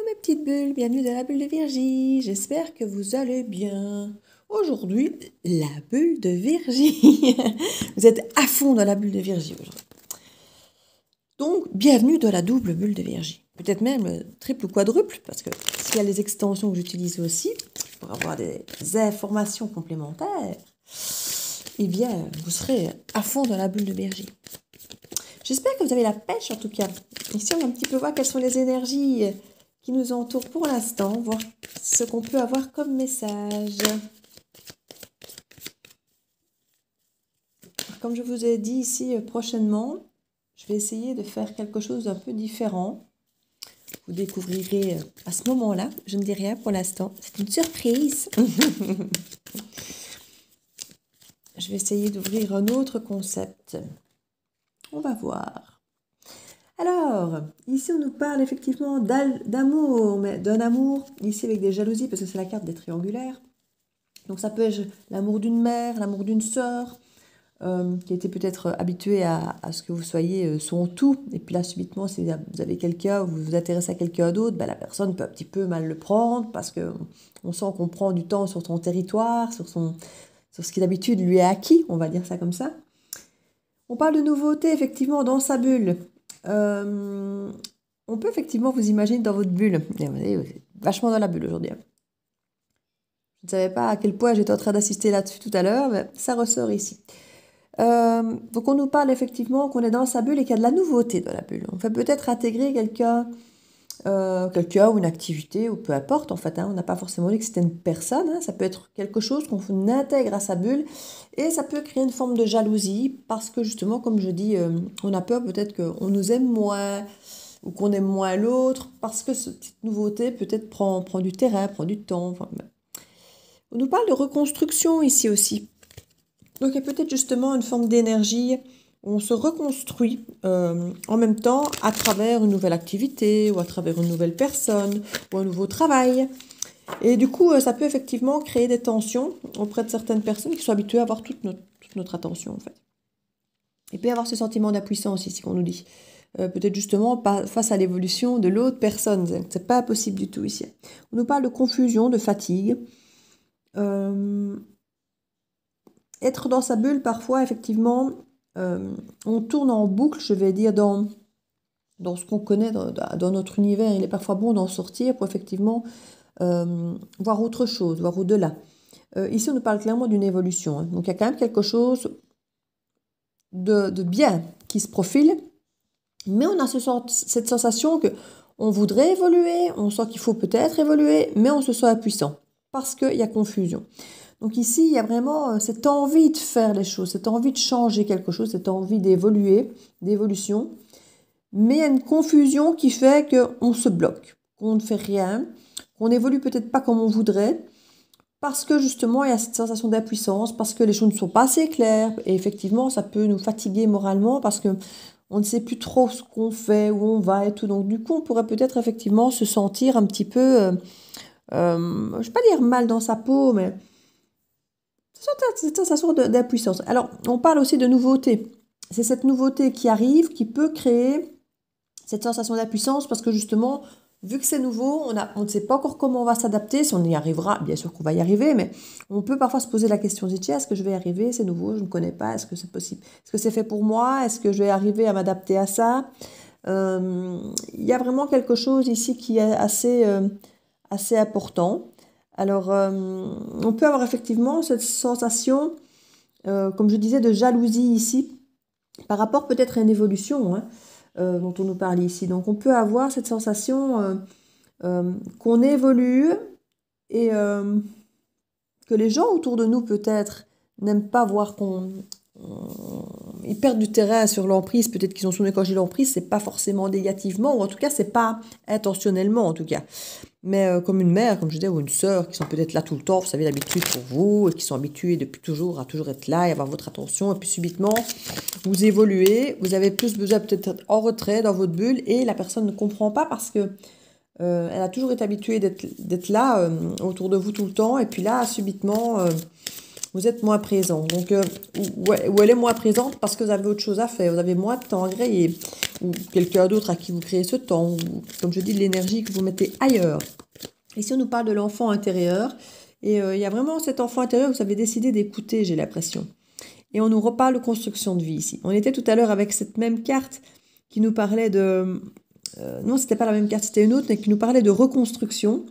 mes petites bulles, bienvenue dans la bulle de Virgie, j'espère que vous allez bien. Aujourd'hui, la bulle de Virgie. Vous êtes à fond dans la bulle de Virgie aujourd'hui. Donc, bienvenue dans la double bulle de Virgie. Peut-être même le triple ou quadruple, parce que s'il y a les extensions que j'utilise aussi, pour avoir des informations complémentaires, eh bien, vous serez à fond dans la bulle de Virgie. J'espère que vous avez la pêche en tout cas. Ici, on va un petit peu voir quelles sont les énergies qui nous entourent pour l'instant, voir ce qu'on peut avoir comme message. Comme je vous ai dit ici prochainement, je vais essayer de faire quelque chose d'un peu différent. Vous découvrirez à ce moment-là. Je ne dis rien pour l'instant. C'est une surprise. Je vais essayer d'ouvrir un autre concept. On va voir. Alors, ici on nous parle effectivement d'amour, mais d'un amour, ici avec des jalousies, parce que c'est la carte des triangulaires. Donc ça peut être l'amour d'une mère, l'amour d'une sœur, qui était peut-être habituée à ce que vous soyez son tout. Et puis là, subitement, si vous avez quelqu'un, vous vous intéressez à quelqu'un d'autre, ben, la personne peut un petit peu mal le prendre, parce qu'on sent qu'on prend du temps sur son territoire, sur ce qui d'habitude lui est acquis, on va dire ça comme ça. On parle de nouveauté, effectivement, dans sa bulle. On peut effectivement vous imaginer dans votre bulle. Vous êtes vachement dans la bulle aujourd'hui. Je ne savais pas à quel point j'étais en train d'assister là-dessus tout à l'heure, mais ça ressort ici. Donc on nous parle effectivement qu'on est dans sa bulle et qu'il y a de la nouveauté dans la bulle. On fait peut-être intégrer quelqu'un ou une activité, ou peu importe en fait, on n'a pas forcément dit que c'était une personne, ça peut être quelque chose qu'on intègre à sa bulle et ça peut créer une forme de jalousie parce que justement, comme je dis, on a peur peut-être qu'on nous aime moins ou qu'on aime moins l'autre parce que cette petite nouveauté peut-être prend du terrain, prend du temps. Enfin, on nous parle de reconstruction ici aussi. Donc il y a peut-être justement une forme d'énergie où on se reconstruit en même temps à travers une nouvelle activité ou à travers une nouvelle personne ou un nouveau travail. Et du coup, ça peut effectivement créer des tensions auprès de certaines personnes qui sont habituées à avoir toute notre attention en fait. Et puis avoir ce sentiment d'impuissance ici qu'on nous dit. Peut-être justement face à l'évolution de l'autre personne. C'est pas possible du tout ici. On nous parle de confusion, de fatigue. Être dans sa bulle, parfois, effectivement, on tourne en boucle, je vais dire, dans ce qu'on connaît, dans notre univers. Il est parfois bon d'en sortir pour effectivement voir autre chose, voir au-delà. Ici, on nous parle clairement d'une évolution. Donc, il y a quand même quelque chose de bien qui se profile, mais on a cette sensation qu'on voudrait évoluer, on sent qu'il faut peut-être évoluer, mais on se sent impuissant parce qu'il y a confusion. Donc ici, il y a vraiment cette envie de faire les choses, cette envie de changer quelque chose, cette envie d'évoluer, d'évolution. Mais il y a une confusion qui fait qu'on se bloque, qu'on ne fait rien, qu'on n'évolue peut-être pas comme on voudrait, parce que justement, il y a cette sensation d'impuissance, parce que les choses ne sont pas assez claires. Et effectivement, ça peut nous fatiguer moralement parce qu'on ne sait plus trop ce qu'on fait, où on va et tout. Donc du coup, on pourrait peut-être effectivement se sentir un petit peu, je ne vais pas dire mal dans sa peau, mais cette sensation d'impuissance. Alors, on parle aussi de nouveauté. C'est cette nouveauté qui arrive qui peut créer cette sensation d'impuissance parce que justement, vu que c'est nouveau, on ne sait pas encore comment on va s'adapter, si on y arrivera, bien sûr qu'on va y arriver, mais on peut parfois se poser la question, tiens, est-ce que je vais y arriver, c'est nouveau, je ne connais pas, est-ce que c'est possible, est-ce que c'est fait pour moi, est-ce que je vais arriver à m'adapter à ça? Il y a vraiment quelque chose ici qui est assez important. Alors, on peut avoir effectivement cette sensation, comme je disais, de jalousie ici, par rapport peut-être à une évolution dont on nous parle ici. Donc, on peut avoir cette sensation qu'on évolue et que les gens autour de nous, peut-être, n'aiment pas voir ils perdent du terrain sur l'emprise. Peut-être qu'ils ont sous quand j'ai l'emprise, c'est pas forcément négativement, ou en tout cas, c'est pas intentionnellement, en tout cas. Mais comme une mère, comme je disais, ou une sœur, qui sont peut-être là tout le temps, vous savez, l'habitude pour vous, et qui sont habituées depuis toujours à toujours être là et avoir votre attention, et puis subitement, vous évoluez, vous avez plus besoin peut-être d'être en retrait dans votre bulle, et la personne ne comprend pas parce que elle a toujours été habituée d'être là autour de vous tout le temps, et puis là, subitement, vous êtes moins présent. Donc, ou elle est moins présente parce que vous avez autre chose à faire, vous avez moins de temps à griller, ou quelqu'un d'autre à qui vous créez ce temps, ou comme je dis, de l'énergie que vous mettez ailleurs. Ici, on nous parle de l'enfant intérieur, et il y a vraiment cet enfant intérieur que vous avez décidé d'écouter, j'ai l'impression. Et on nous reparle de construction de vie ici. On était tout à l'heure avec cette même carte qui nous parlait de... non, c'était pas la même carte, c'était une autre, mais qui nous parlait de reconstruction.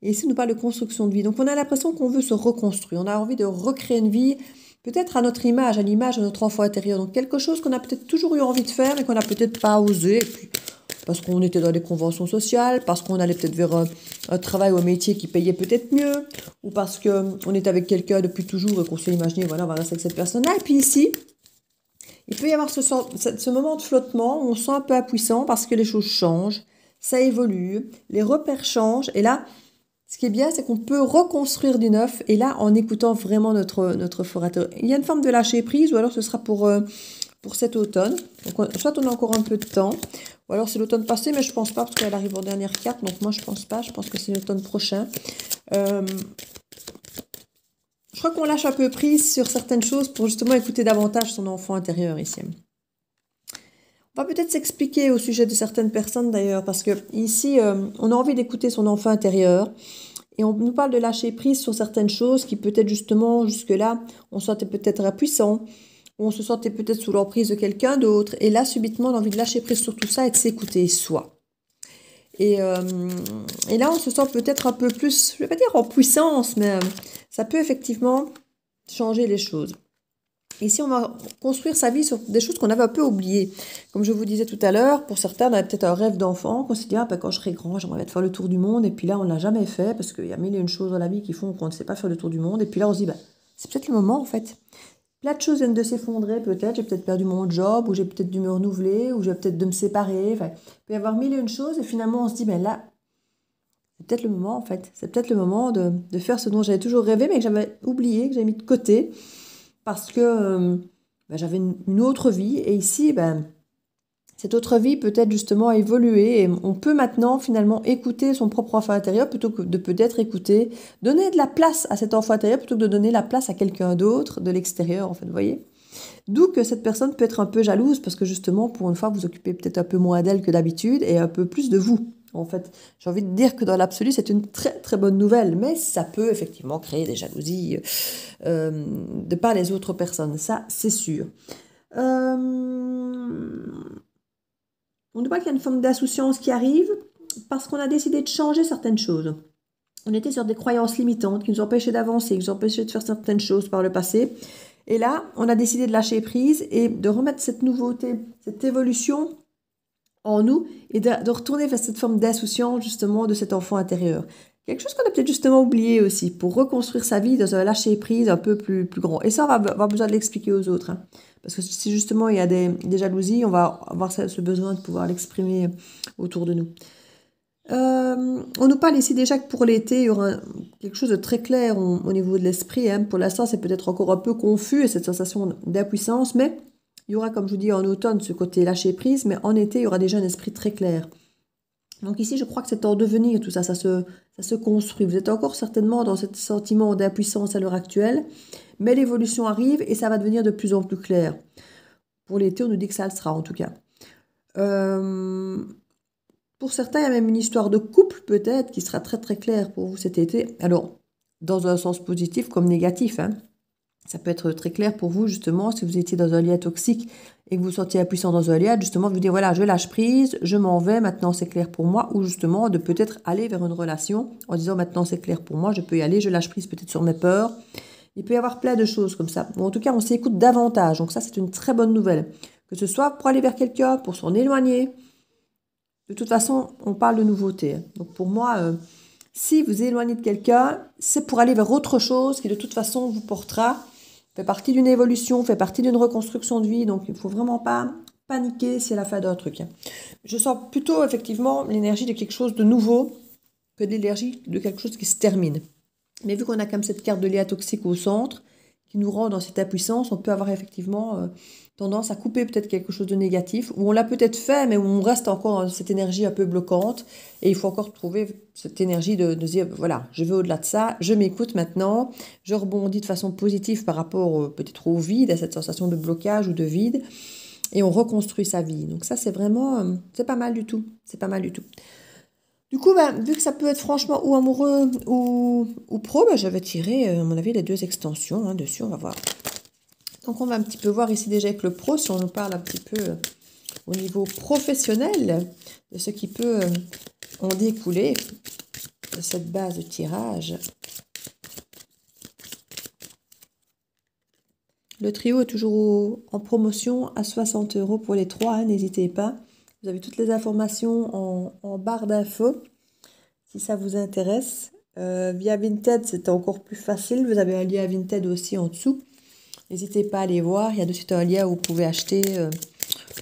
Et ici, on nous parle de construction de vie. Donc, on a l'impression qu'on veut se reconstruire. On a envie de recréer une vie, peut-être à notre image, à l'image de notre enfant intérieur. Donc, quelque chose qu'on a peut-être toujours eu envie de faire, mais qu'on n'a peut-être pas osé. Et puis, parce qu'on était dans des conventions sociales, parce qu'on allait peut-être vers un travail ou un métier qui payait peut-être mieux, ou parce qu'on était avec quelqu'un depuis toujours et qu'on s'est imaginé, voilà, on va rester avec cette personne-là. Et puis ici, il peut y avoir ce moment de flottement où on se sent un peu impuissant parce que les choses changent, ça évolue, les repères changent. Et là, ce qui est bien, c'est qu'on peut reconstruire du neuf. Et là, en écoutant vraiment notre fort intérieur. Il y a une forme de lâcher prise, ou alors ce sera pour cet automne. Donc, soit on a encore un peu de temps, ou alors c'est l'automne passé, mais je pense pas, parce qu'elle arrive en dernière carte. Donc moi, je pense pas. Je pense que c'est l'automne prochain. Je crois qu'on lâche un peu prise sur certaines choses pour justement écouter davantage son enfant intérieur ici. On va peut-être s'expliquer au sujet de certaines personnes d'ailleurs, parce que ici, on a envie d'écouter son enfant intérieur et on nous parle de lâcher prise sur certaines choses qui peut-être justement jusque-là, on se sentait peut-être impuissant, ou on se sentait peut-être sous l'emprise de quelqu'un d'autre. Et là, subitement, on a envie de lâcher prise sur tout ça et de s'écouter soi. Et là, on se sent peut-être un peu plus, je ne vais pas dire en puissance, mais ça peut effectivement changer les choses. Ici, on va construire sa vie sur des choses qu'on avait un peu oubliées. Comme je vous disais tout à l'heure, pour certains, on avait peut-être un rêve d'enfant, qu'on s'est dit, ah, ben, quand je serai grand, j'aimerais faire le tour du monde. Et puis là, on ne l'a jamais fait, parce qu'il y a mille et une choses dans la vie qui font qu'on ne sait pas faire le tour du monde. Et puis là, on se dit, ben, c'est peut-être le moment, en fait. Plein de choses viennent de s'effondrer, peut-être. J'ai peut-être perdu mon job, ou j'ai peut-être dû me renouveler, ou j'ai peut-être de me séparer. Enfin, il peut y avoir mille et une choses, et finalement, on se dit, ben là, c'est peut-être le moment, en fait. C'est peut-être le moment de faire ce dont j'avais toujours rêvé, mais que j'avais oublié, que j'avais mis de côté. Parce que j'avais une autre vie. Et ici, cette autre vie peut-être justement a évolué. Et on peut maintenant finalement écouter son propre enfant intérieur plutôt que de peut-être écouter, donner de la place à cet enfant intérieur plutôt que de donner la place à quelqu'un d'autre de l'extérieur, en fait, vous voyez. D'où que cette personne peut être un peu jalouse parce que justement, pour une fois, vous occupez peut-être un peu moins d'elle que d'habitude et un peu plus de vous. En fait, j'ai envie de dire que dans l'absolu, c'est une très très bonne nouvelle, mais ça peut effectivement créer des jalousies de par les autres personnes, ça c'est sûr. On nous parle qu'il y a une forme d'insouciance qui arrive parce qu'on a décidé de changer certaines choses. On était sur des croyances limitantes qui nous empêchaient d'avancer, qui nous empêchaient de faire certaines choses par le passé. Et là, on a décidé de lâcher prise et de remettre cette nouveauté, cette évolution en nous et de retourner vers cette forme d'insouciance justement de cet enfant intérieur. Quelque chose qu'on a peut-être justement oublié aussi pour reconstruire sa vie dans un lâcher-prise un peu plus grand. Et ça, on va avoir besoin de l'expliquer aux autres. Hein. Parce que si justement il y a des jalousies, on va avoir ce besoin de pouvoir l'exprimer autour de nous. On nous parle ici déjà que pour l'été, il y aura quelque chose de très clair au niveau de l'esprit. Hein. Pour l'instant, c'est peut-être encore un peu confus et cette sensation d'impuissance, mais il y aura, comme je vous dis, en automne, ce côté lâcher prise, mais en été, il y aura déjà un esprit très clair. Donc ici, je crois que c'est en devenir, tout ça, ça se construit. Vous êtes encore certainement dans ce sentiment d'impuissance à l'heure actuelle, mais l'évolution arrive et ça va devenir de plus en plus clair. Pour l'été, on nous dit que ça le sera, en tout cas. Pour certains, il y a même une histoire de couple, peut-être, qui sera très très claire pour vous cet été. Alors, dans un sens positif comme négatif, hein. Ça peut être très clair pour vous, justement, si vous étiez dans un lien toxique et que vous vous sentiez impuissant dans un lien, justement, de vous dire, voilà, je lâche prise, je m'en vais, maintenant c'est clair pour moi, ou justement, de peut-être aller vers une relation en disant, maintenant c'est clair pour moi, je peux y aller, je lâche prise peut-être sur mes peurs. Il peut y avoir plein de choses comme ça. Ou en tout cas, on s'écoute davantage, donc ça, c'est une très bonne nouvelle. Que ce soit pour aller vers quelqu'un, pour s'en éloigner. De toute façon, on parle de nouveauté. Donc pour moi, si vous éloignez de quelqu'un, c'est pour aller vers autre chose qui de toute façon vous portera, fait partie d'une évolution, fait partie d'une reconstruction de vie. Donc il ne faut vraiment pas paniquer si c'est la fin d'un truc. Je sens plutôt effectivement l'énergie de quelque chose de nouveau que de l'énergie de quelque chose qui se termine. Mais vu qu'on a comme cette carte de lien toxique au centre, qui nous rend dans cette impuissance, on peut avoir effectivement tendance à couper peut-être quelque chose de négatif, ou on l'a peut-être fait, mais où on reste encore dans cette énergie un peu bloquante, et il faut encore trouver cette énergie de dire, voilà, je vais au-delà de ça, je m'écoute maintenant, je rebondis de façon positive par rapport peut-être au vide, à cette sensation de blocage ou de vide, et on reconstruit sa vie. Donc ça, c'est vraiment, c'est pas mal du tout, c'est pas mal du tout. Du coup, vu que ça peut être franchement ou amoureux ou pro, je vais tirer, à mon avis, les deux extensions dessus, on va voir. Donc, on va un petit peu voir ici déjà avec le pro, si on nous parle un petit peu au niveau professionnel, de ce qui peut en découler de cette base de tirage. Le trio est toujours en promotion à 60 € pour les 3, n'hésitez pas. Vous avez toutes les informations en barre d'infos, si ça vous intéresse. Via Vinted, c'est encore plus facile. Vous avez un lien à Vinted aussi en dessous. N'hésitez pas à aller voir. Il y a de suite un lien où vous pouvez acheter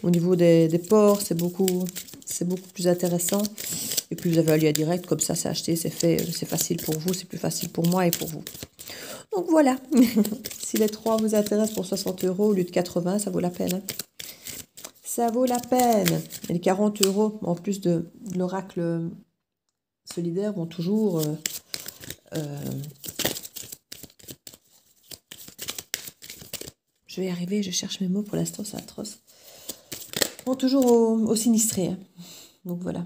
au niveau des ports. C'est beaucoup plus intéressant. Et puis vous avez un lien direct. Comme ça, c'est acheté, c'est fait. C'est facile pour vous. C'est plus facile pour moi et pour vous. Donc voilà. Si les 3 vous intéressent pour 60 € au lieu de 80, ça vaut la peine. Ça vaut la peine. Et les 40 € en plus de l'oracle solidaire vont toujours je vais y arriver, je cherche mes mots pour l'instant, c'est atroce. Vont toujours au sinistré. Donc voilà.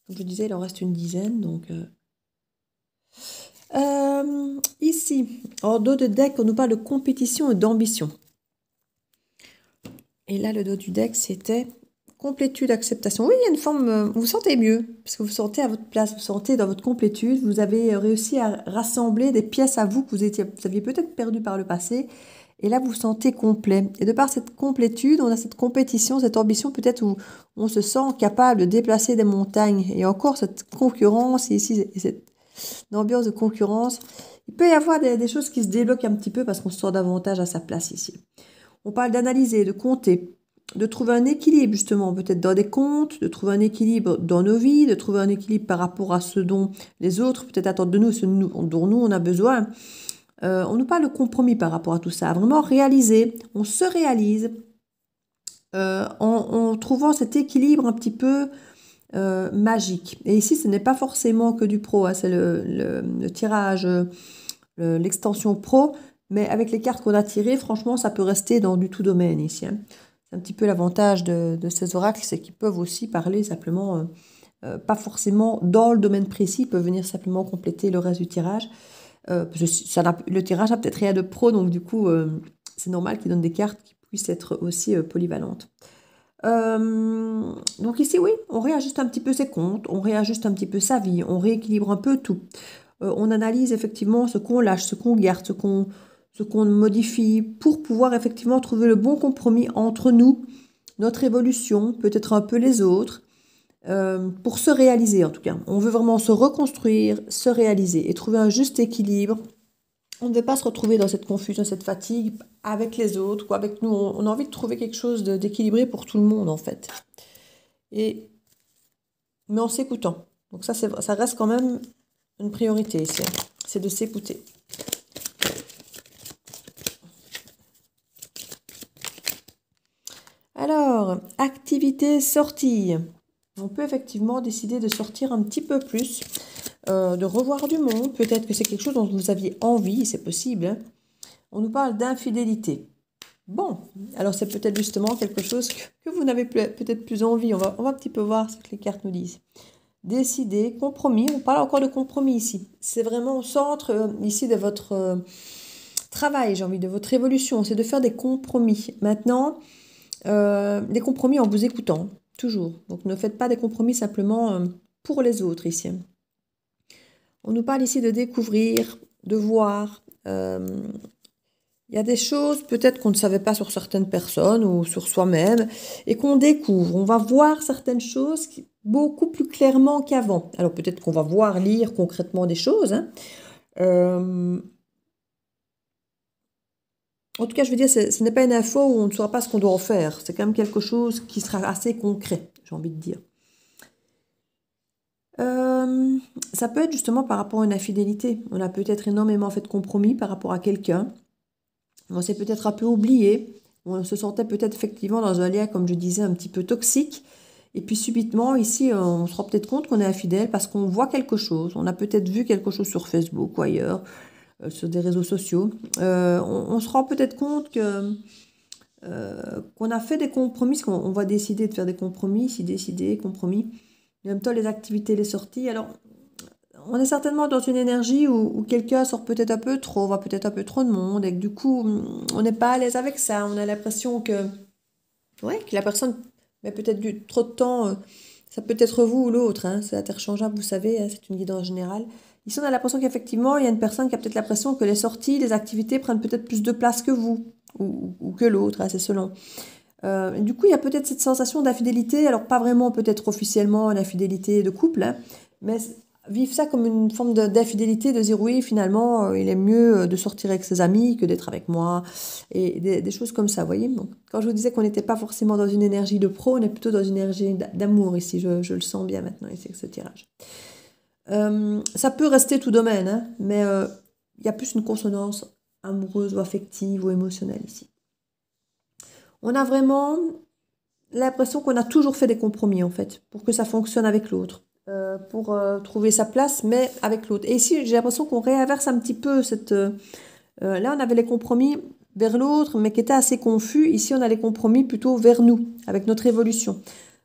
Comme je disais, il en reste une dizaine. Donc ici, en dos de deck, on nous parle de compétition et d'ambition. Et là, le dos du deck, c'était complétude, acceptation. Oui, il y a une forme, vous vous sentez mieux, parce que vous sentez à votre place, vous sentez dans votre complétude, vous avez réussi à rassembler des pièces à vous que vous aviez peut-être perdues par le passé, et là, vous vous sentez complet. Et de par cette complétude, on a cette compétition, cette ambition peut-être où on se sent capable de déplacer des montagnes. Et encore, cette concurrence, ici, cette ambiance de concurrence, il peut y avoir des choses qui se débloquent un petit peu parce qu'on se sent davantage à sa place ici. On parle d'analyser, de compter, de trouver un équilibre justement, peut-être dans des comptes, de trouver un équilibre dans nos vies, de trouver un équilibre par rapport à ce dont les autres peut-être attendent de nous, ce dont nous on a besoin. On nous parle de compromis par rapport à tout ça, vraiment réaliser, on se réalise en trouvant cet équilibre un petit peu magique. Et ici, ce n'est pas forcément que du pro, c'est le tirage, l'extension pro, mais avec les cartes qu'on a tirées, franchement, ça peut rester dans du tout domaine ici. C'est un petit peu l'avantage de ces oracles, c'est qu'ils peuvent aussi parler simplement, pas forcément dans le domaine précis, ils peuvent venir simplement compléter le reste du tirage. Le tirage n'a peut-être rien de pro, donc du coup, c'est normal qu'ils donnent des cartes qui puissent être aussi polyvalentes. Donc ici, oui, on réajuste un petit peu ses comptes, on réajuste un petit peu sa vie, on rééquilibre un peu tout. On analyse effectivement ce qu'on lâche, ce qu'on garde, ce qu'on modifie pour pouvoir effectivement trouver le bon compromis entre nous, notre évolution, peut-être un peu les autres, pour se réaliser en tout cas. On veut vraiment se reconstruire, se réaliser et trouver un juste équilibre. On ne veut pas se retrouver dans cette confusion, cette fatigue avec les autres ou avec nous. On a envie de trouver quelque chose d'équilibré pour tout le monde en fait. Mais en s'écoutant. Donc ça reste quand même une priorité ici. C'est de s'écouter. Alors, activité sortie. On peut effectivement décider de sortir un petit peu plus, de revoir du monde. Peut-être que c'est quelque chose dont vous aviez envie, c'est possible. Hein. On nous parle d'infidélité. Bon, alors c'est peut-être justement quelque chose que vous n'avez peut-être plus envie. On va un petit peu voir ce que les cartes nous disent. Décider, compromis. On parle encore de compromis ici. C'est vraiment au centre ici de votre travail, j'ai envie, de votre évolution. C'est de faire des compromis. Maintenant, des compromis en vous écoutant, toujours. Donc ne faites pas des compromis simplement pour les autres ici. On nous parle ici de découvrir, de voir. Il y a des choses peut-être qu'on ne savait pas sur certaines personnes ou sur soi-même et qu'on découvre. On va voir certaines choses beaucoup plus clairement qu'avant. Alors peut-être qu'on va voir, lire concrètement des choses. Hein. En tout cas, je veux dire, ce n'est pas une info où on ne saura pas ce qu'on doit en faire. C'est quand même quelque chose qui sera assez concret, j'ai envie de dire. Euh, Ça peut être justement par rapport à une infidélité. On a peut-être énormément fait de compromis par rapport à quelqu'un. On s'est peut-être un peu oublié. On se sentait peut-être effectivement dans un lien, comme je disais, un petit peu toxique. Et puis subitement, ici, on se rend peut-être compte qu'on est infidèle parce qu'on voit quelque chose. On a peut-être vu quelque chose sur Facebook ou ailleurs, sur des réseaux sociaux. On se rend peut-être compte que qu'on a fait des compromis, parce qu'on va décider de faire des compromis, si décider, compromis. En même temps, les activités, les sorties. Alors, on est certainement dans une énergie où quelqu'un sort peut-être un peu trop, voit peut-être un peu trop de monde, et que du coup, on n'est pas à l'aise avec ça. On a l'impression que, ouais, que la personne met peut-être trop de temps. Ça peut être vous ou l'autre, hein, c'est interchangeable, vous savez, hein, c'est une guidance générale. Ici, on a l'impression qu'effectivement, il y a une personne qui a peut-être l'impression que les sorties, les activités prennent peut-être plus de place que vous, ou que l'autre, hein, c'est selon. Du coup, il y a peut-être cette sensation d'infidélité, alors pas vraiment peut-être officiellement une infidélité de couple, hein, mais vivre ça comme une forme d'infidélité, de dire oui, finalement, il est mieux de sortir avec ses amis que d'être avec moi, et des choses comme ça, vous voyez. Donc, quand je vous disais qu'on n'était pas forcément dans une énergie de pro, on est plutôt dans une énergie d'amour ici, je le sens bien maintenant ici avec ce tirage. Ça peut rester tout domaine, hein, mais il y a plus une consonance amoureuse ou affective ou émotionnelle ici. On a vraiment l'impression qu'on a toujours fait des compromis en fait, pour que ça fonctionne avec l'autre, pour trouver sa place, mais avec l'autre. Et ici, j'ai l'impression qu'on réinverse un petit peu cette... là, on avait les compromis vers l'autre, mais qui étaient assez confus. Ici, on a les compromis plutôt vers nous, avec notre évolution.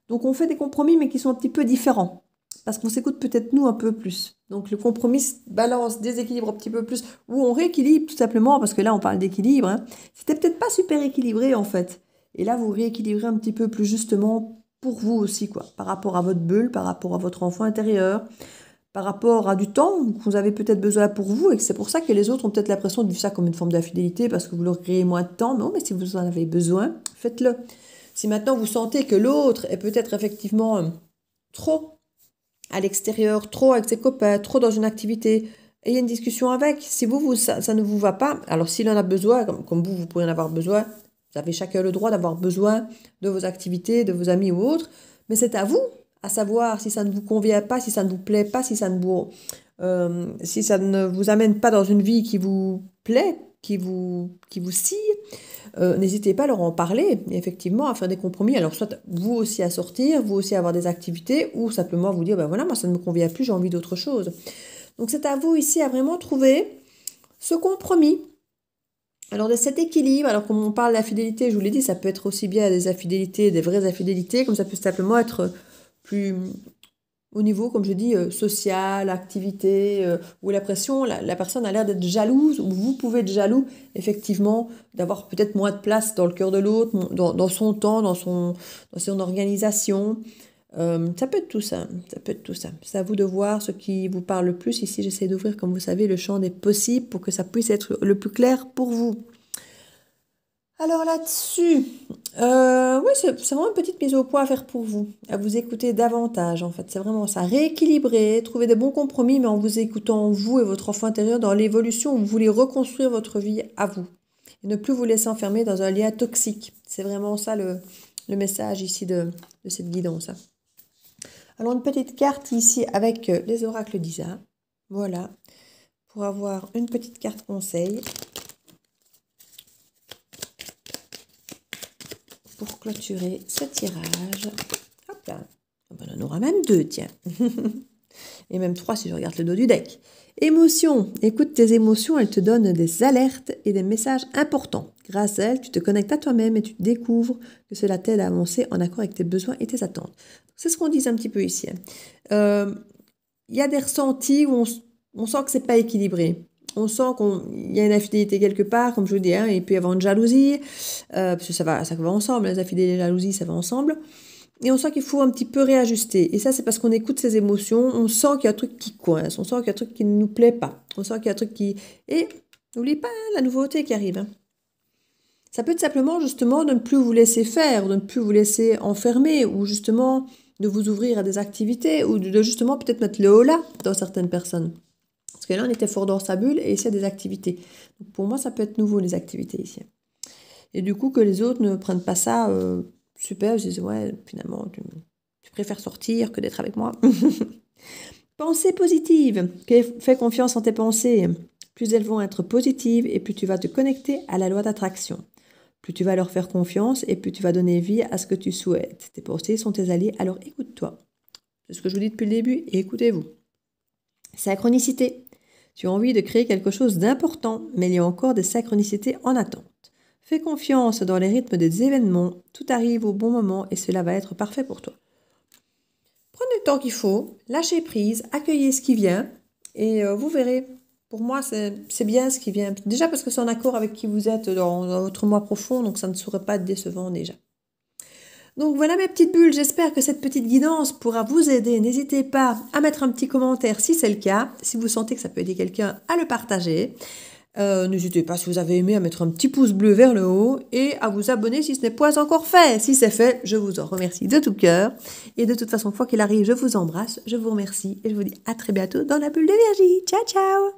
Donc, on fait des compromis, mais qui sont un petit peu différents, parce qu'on s'écoute peut-être nous un peu plus. Donc, le compromis balance, déséquilibre un petit peu plus, ou on rééquilibre tout simplement, parce que là, on parle d'équilibre. Hein. C'était peut-être pas super équilibré en fait. Et là, vous rééquilibrez un petit peu plus justement pour vous aussi, quoi, par rapport à votre bulle, par rapport à votre enfant intérieur, par rapport à du temps que vous avez peut-être besoin pour vous, et que c'est pour ça que les autres ont peut-être l'impression de vivre ça comme une forme d'infidélité, parce que vous leur créez moins de temps. Mais, non, mais si vous en avez besoin, faites-le. Si maintenant vous sentez que l'autre est peut-être effectivement trop à l'extérieur, trop avec ses copains, trop dans une activité, ayez une discussion avec. Si ça ne vous va pas, alors s'il en a besoin, comme vous pourriez en avoir besoin, vous avez chacun le droit d'avoir besoin de vos activités, de vos amis ou autres, mais c'est à vous à savoir si ça ne vous convient pas, si ça ne vous plaît pas, si ça ne vous amène pas dans une vie qui vous plaît, qui vous scie. N'hésitez pas à leur en parler, effectivement, à faire des compromis. Alors, soit vous aussi à sortir, vous aussi à avoir des activités, ou simplement vous dire, ben voilà, moi ça ne me convient plus, j'ai envie d'autre chose. Donc, c'est à vous ici à vraiment trouver ce compromis. Alors, de cet équilibre, alors comme on parle d'infidélité, je vous l'ai dit, ça peut être aussi bien des infidélités, des vraies infidélités, comme ça peut simplement être plus au niveau, comme je dis, social, activité, où la personne a l'air d'être jalouse, ou vous pouvez être jaloux, effectivement, d'avoir peut-être moins de place dans le cœur de l'autre, dans son temps, dans son organisation. Ça peut être tout ça, ça peut être tout ça. C'est à vous de voir ce qui vous parle le plus. Ici, j'essaie d'ouvrir, comme vous savez, le champ des possibles pour que ça puisse être le plus clair pour vous. Alors là-dessus, oui, c'est vraiment une petite mise au point à faire pour vous, à vous écouter davantage en fait. C'est vraiment ça, rééquilibrer, trouver des bons compromis, mais en vous écoutant vous et votre enfant intérieur dans l'évolution où vous voulez reconstruire votre vie à vous. Et ne plus vous laisser enfermer dans un lien toxique. C'est vraiment ça le message ici de cette guidance. Alors une petite carte ici avec les oracles d'Isa. Voilà, pour avoir une petite carte conseil. Pour clôturer ce tirage. Hop là. On en aura même deux, tiens. Et même trois si je regarde le dos du deck. Émotions. Écoute tes émotions, elles te donnent des alertes et des messages importants. Grâce à elles, tu te connectes à toi-même et tu découvres que cela t'aide à avancer en accord avec tes besoins et tes attentes. C'est ce qu'on dit un petit peu ici. Il y a des ressentis où on sent que c'est pas équilibré. On sent qu'il y a une infidélité quelque part, comme je vous dis, hein, il peut y avoir une jalousie, parce que ça va ensemble, les infidélités et la jalousie, ça va ensemble. Et on sent qu'il faut un petit peu réajuster. Et ça, c'est parce qu'on écoute ses émotions, on sent qu'il y a un truc qui coince, on sent qu'il y a un truc qui ne nous plaît pas, on sent qu'il y a un truc qui... Et n'oubliez pas la nouveauté qui arrive. Hein. Ça peut être simplement, justement, de ne plus vous laisser faire, de ne plus vous laisser enfermer, ou justement de vous ouvrir à des activités, ou de justement peut-être mettre le haut là dans certaines personnes. Parce que là, on était fort dans sa bulle et ici, il y a des activités. Donc, pour moi, ça peut être nouveau, les activités ici. Et du coup, que les autres ne prennent pas ça super, je disais, ouais, finalement, tu préfères sortir que d'être avec moi. Pensée positive. Fais confiance en tes pensées. Plus elles vont être positives et plus tu vas te connecter à la loi d'attraction. Plus tu vas leur faire confiance et plus tu vas donner vie à ce que tu souhaites. Tes pensées sont tes alliés, alors écoute-toi. C'est ce que je vous dis depuis le début et écoutez-vous. Synchronicité. Tu as envie de créer quelque chose d'important, mais il y a encore des synchronicités en attente. Fais confiance dans les rythmes des événements, tout arrive au bon moment et cela va être parfait pour toi. Prenez le temps qu'il faut, lâchez prise, accueillez ce qui vient et vous verrez. Pour moi, c'est bien ce qui vient. Déjà parce que c'est en accord avec qui vous êtes dans votre moi profond, donc ça ne saurait pas être décevant déjà. Donc voilà mes petites bulles, j'espère que cette petite guidance pourra vous aider. N'hésitez pas à mettre un petit commentaire si c'est le cas, si vous sentez que ça peut aider quelqu'un à le partager. N'hésitez pas, si vous avez aimé, à mettre un petit pouce bleu vers le haut et à vous abonner si ce n'est pas encore fait. Si c'est fait, je vous en remercie de tout cœur. Et de toute façon, quoi qu'il arrive, je vous embrasse, je vous remercie et je vous dis à très bientôt dans la bulle d'énergie. Ciao, ciao!